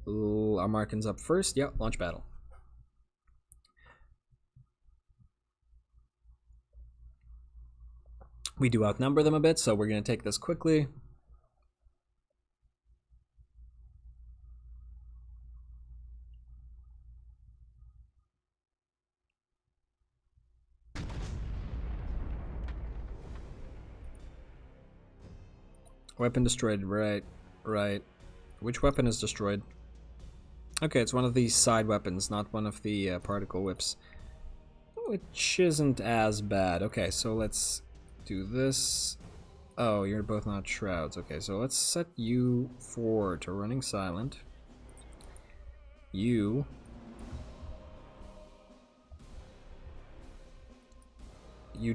Amarkun's up first. Yep, launch battle. We do outnumber them a bit, so we're going to take this quickly. Weapon destroyed, right. Which weapon is destroyed? Okay, it's one of these side weapons, not one of the particle whips. Which isn't as bad. Okay, so let's do this. Oh, you're both not shrouds. Okay, so let's set you forward to running silent. You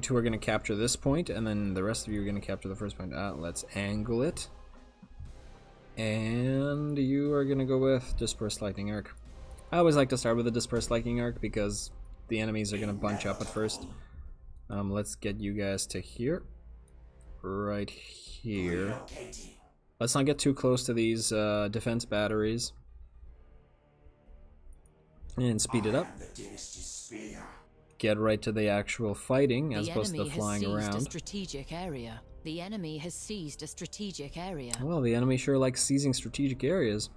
two are going to capture this point, and then the rest of you are going to capture the first point. Let's angle it. And you are going to go with Dispersed Lightning Arc. I always like to start with a Dispersed Lightning Arc because the enemies are going to bunch up at first. Let's get you guys to here. Right here. Let's not get too close to these defense batteries. And speed it up. Get right to the actual fighting as opposed to flying around. Strategic area. The enemy has seized a strategic area. Well, the enemy sure likes seizing strategic areas.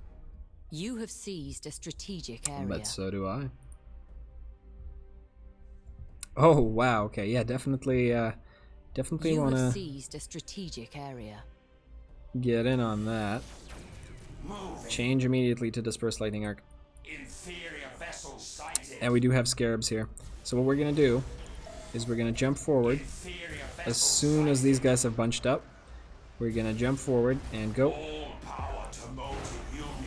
You have seized a strategic area. But so do I. Oh wow, okay, yeah, definitely You have seized a strategic area. Get in on that. Change immediately to Dispersed Lightning Arc. Inferior vessels sighted. And we do have scarabs here. So what we're gonna do is we're gonna jump forward. As soon as these guys have bunched up, we're gonna jump forward and go.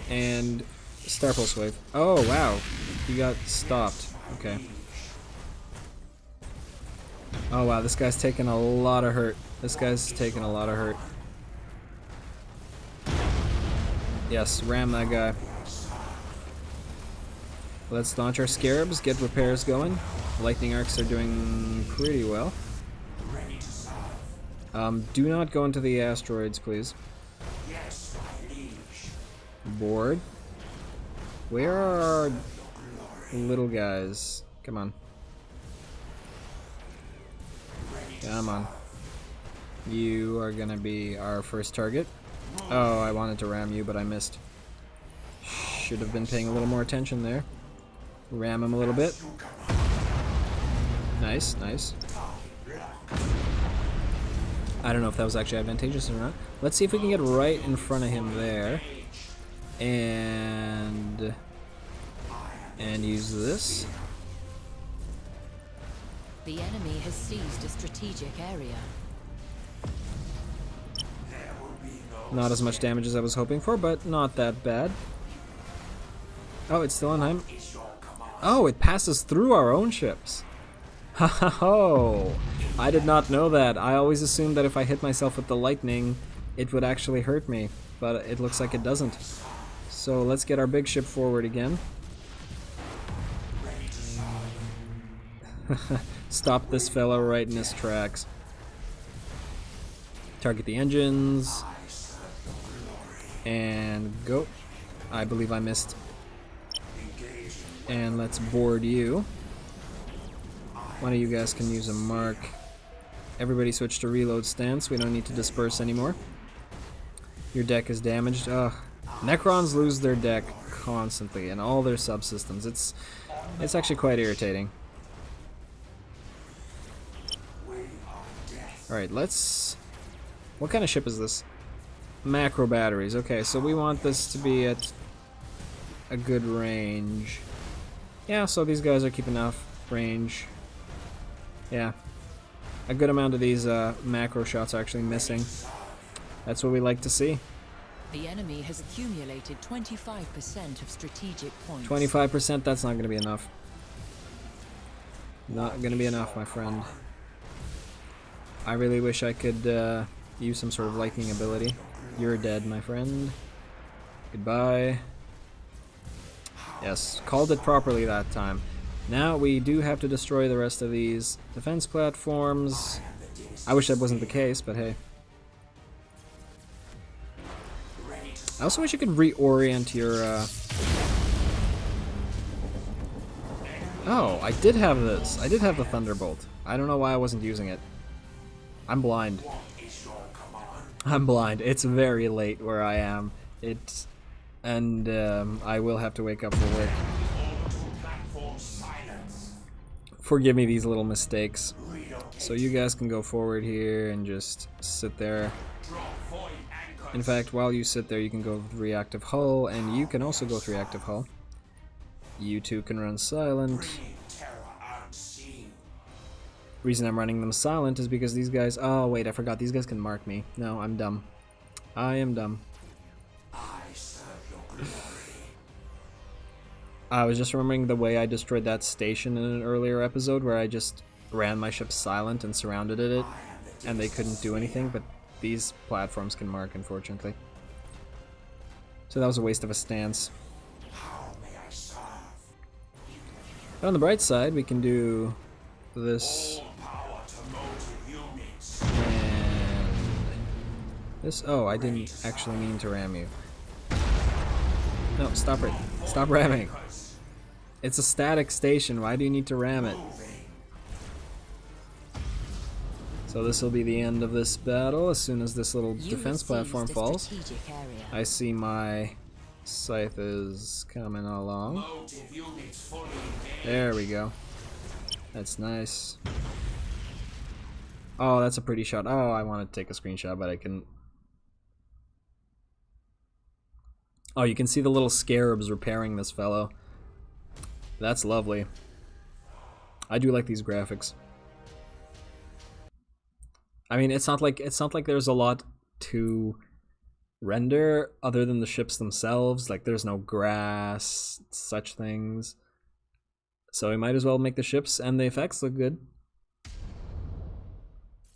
And Star Pulse Wave. Oh wow, he got stopped. Okay. Oh wow, this guy's taking a lot of hurt. This guy's taking a lot of hurt. Yes, ram that guy. Let's launch our scarabs, get repairs going. Lightning arcs are doing pretty well. Do not go into the asteroids, please. Board. Where are our little guys? Come on. Come on. You are gonna be our first target. Oh, I wanted to ram you, but I missed. Should have been paying a little more attention there. Ram him a little bit. Nice, nice. I don't know if that was actually advantageous or not. Let's see if we can get right in front of him there. And use this. The enemy has seized a strategic area. Not as much damage as I was hoping for, but not that bad. Oh, it's still on him. Oh, it passes through our own ships. Ha ha ho! I did not know that. I always assumed that if I hit myself with the lightning, it would actually hurt me, but it looks like it doesn't. So let's get our big ship forward again. Stop this fellow right in his tracks. Target the engines. And go. I believe I missed. And let's board you. One of you guys can use a mark. Everybody switch to reload stance. We don't need to disperse anymore. Your deck is damaged. Ugh. Necrons lose their deck constantly and all their subsystems. It's actually quite irritating. Alright, let's... What kind of ship is this? Macro batteries. Okay, so we want this to be at a good range. Yeah, so these guys are keeping enough range. Yeah. A good amount of these macro shots are actually missing. That's what we like to see. The enemy has accumulated 25% of strategic points. 25%, that's not going to be enough. Not going to be enough, my friend. I really wish I could use some sort of lightning ability. You're dead, my friend. Goodbye. Yes, called it properly that time. Now we do have to destroy the rest of these defense platforms. I wish that wasn't the case, but hey. I also wish you could reorient your... Oh, I did have this. I did have the Thunderbolt. I don't know why I wasn't using it. I'm blind. I'm blind. It's very late where I am. And I will have to wake up for work. Forgive me these little mistakes. So you guys can go forward here and just sit there. In fact, while you sit there, you can go with reactive hull, and you can also go with reactive hull. You two can run silent. Reason I'm running them silent is because these guys... Oh, wait, I forgot. These guys can mark me. No, I'm dumb. I am dumb. I was just remembering the way I destroyed that station in an earlier episode where I just ran my ship silent and surrounded it, and they couldn't do anything, but these platforms can mark, unfortunately. So that was a waste of a stance. But on the bright side, we can do this and this. Oh, I didn't actually mean to ram you. No, stop it. Stop ramming. It's a static station. Why do you need to ram it? So this will be the end of this battle as soon as this little defense platform falls. I see my scythe is coming along. There we go. That's nice. Oh, that's a pretty shot. Oh, I wanted to take a screenshot, but I couldn't. Oh, you can see the little scarabs repairing this fellow. That's lovely. I do like these graphics. I mean, it's not like there's a lot to render other than the ships themselves. Like, there's no grass, such things. So we might as well make the ships and the effects look good.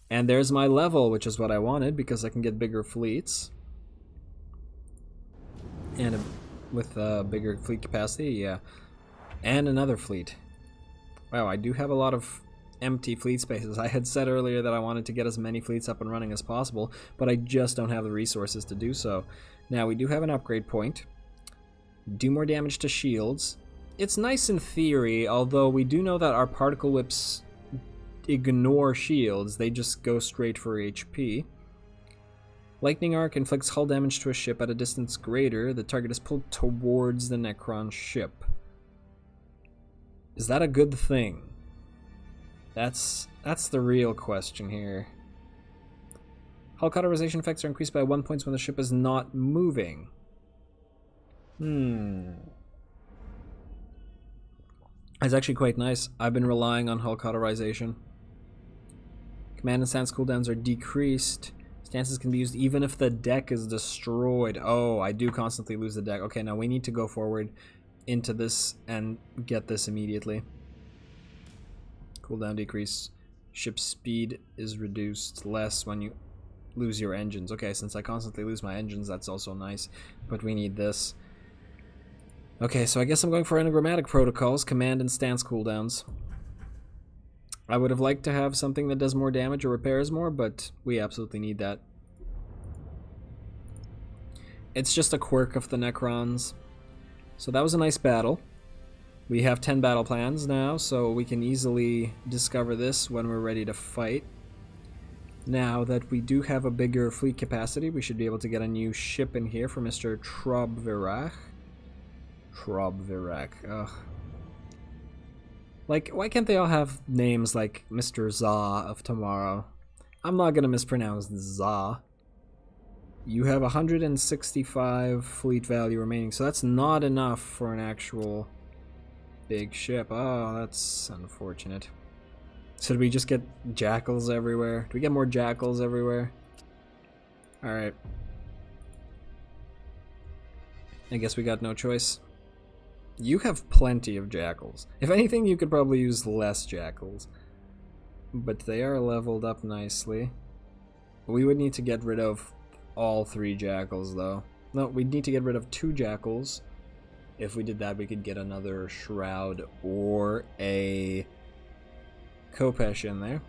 And there's my level, which is what I wanted, because I can get bigger fleets. And with bigger fleet capacity, yeah. And another fleet. Wow, I do have a lot of empty fleet spaces. I had said earlier that I wanted to get as many fleets up and running as possible, but I just don't have the resources to do so. Now, we do have an upgrade point. Do more damage to shields. It's nice in theory, although we do know that our particle whips ignore shields. They just go straight for HP. Lightning Arc inflicts hull damage to a ship at a distance greater. The target is pulled towards the Necron ship. Is that a good thing? That's the real question here. Hull cauterization effects are increased by 1 point when the ship is not moving. It's actually quite nice. I've been relying on hull cauterization. Command and stance cooldowns are decreased. Stances can be used even if the deck is destroyed. Oh, I do constantly lose the deck. Okay, now we need to go forward into this and get this immediately. Cooldown decrease. Ship speed is reduced less when you lose your engines. Okay, since I constantly lose my engines, that's also nice. But we need this. Okay, so I guess I'm going for enigmatic protocols, command and stance cooldowns. I would have liked to have something that does more damage or repairs more, but we absolutely need that. It's just a quirk of the Necrons. So that was a nice battle. We have 10 battle plans now, so we can easily discover this when we're ready to fight. Now that we do have a bigger fleet capacity, we should be able to get a new ship in here for Mr. Trobvirach. Ugh. Like, why can't they all have names like Mr. Za of tomorrow? I'm not gonna mispronounce Za. You have 165 fleet value remaining, so that's not enough for an actual big ship. Oh, that's unfortunate. So do we just get jackals everywhere? Do we get more jackals everywhere? Alright. I guess we got no choice. You have plenty of jackals. If anything, you could probably use less jackals. But they are leveled up nicely. We would need to get rid of all 3 jackals, though. No, we'd need to get rid of 2 jackals. If we did that, we could get another shroud or a Kopesh in there.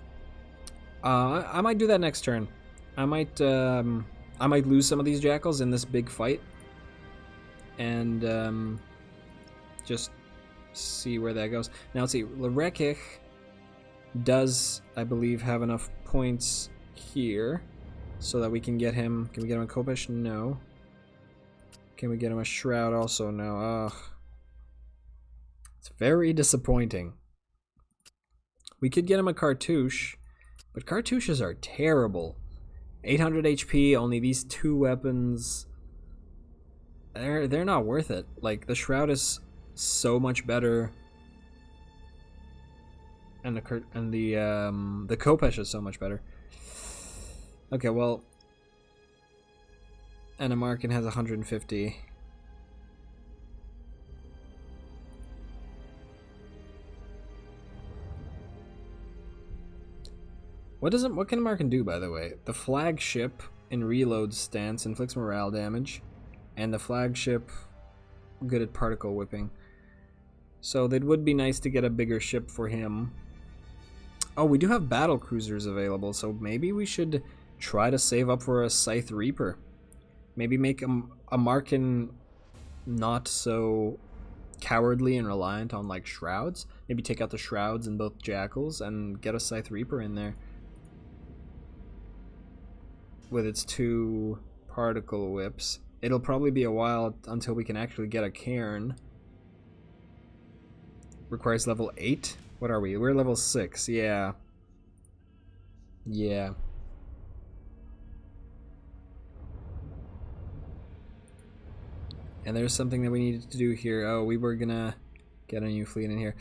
I might do that next turn. I might lose some of these jackals in this big fight. And, just see where that goes. Now let's see. Larekich does, I believe, have enough points here so that we can get him. Can we get him a Kopesh? No. Can we get him a Shroud? Also no. Ugh. It's very disappointing. We could get him a Cartouche, but Cartouches are terrible. 800 HP, only these 2 weapons. They're not worth it. Like, the Shroud is so much better, and the Kopesh is so much better. Okay, well, and Amarkun has 150. What can Amarkun do, by the way? The flagship in reload stance inflicts morale damage, and the flagship good at particle whipping. So it would be nice to get a bigger ship for him. Oh, we do have battle cruisers available, so maybe we should try to save up for a Scythe Reaper. Maybe make Amarkun not so cowardly and reliant on, like, shrouds. Maybe take out the shrouds in both jackals and get a Scythe Reaper in there. With its 2 particle whips. It'll probably be a while until we can actually get a cairn. Requires level 8? What are we? We're level 6, yeah. Yeah. And there's something that we needed to do here. Oh, we were gonna get a new fleet in here.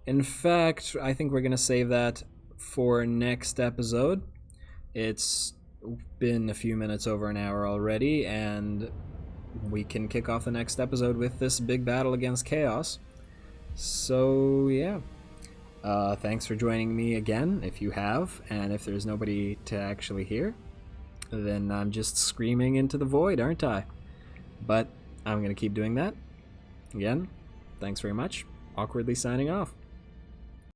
In fact, I think we're gonna save that for next episode. It's been a few minutes over an hour already, and we can kick off the next episode with this big battle against Chaos. So, yeah. Thanks for joining me again, if you have, and if there's nobody to actually hear, then I'm just screaming into the void, aren't I? But I'm going to keep doing that. Again, thanks very much. Awkwardly signing off.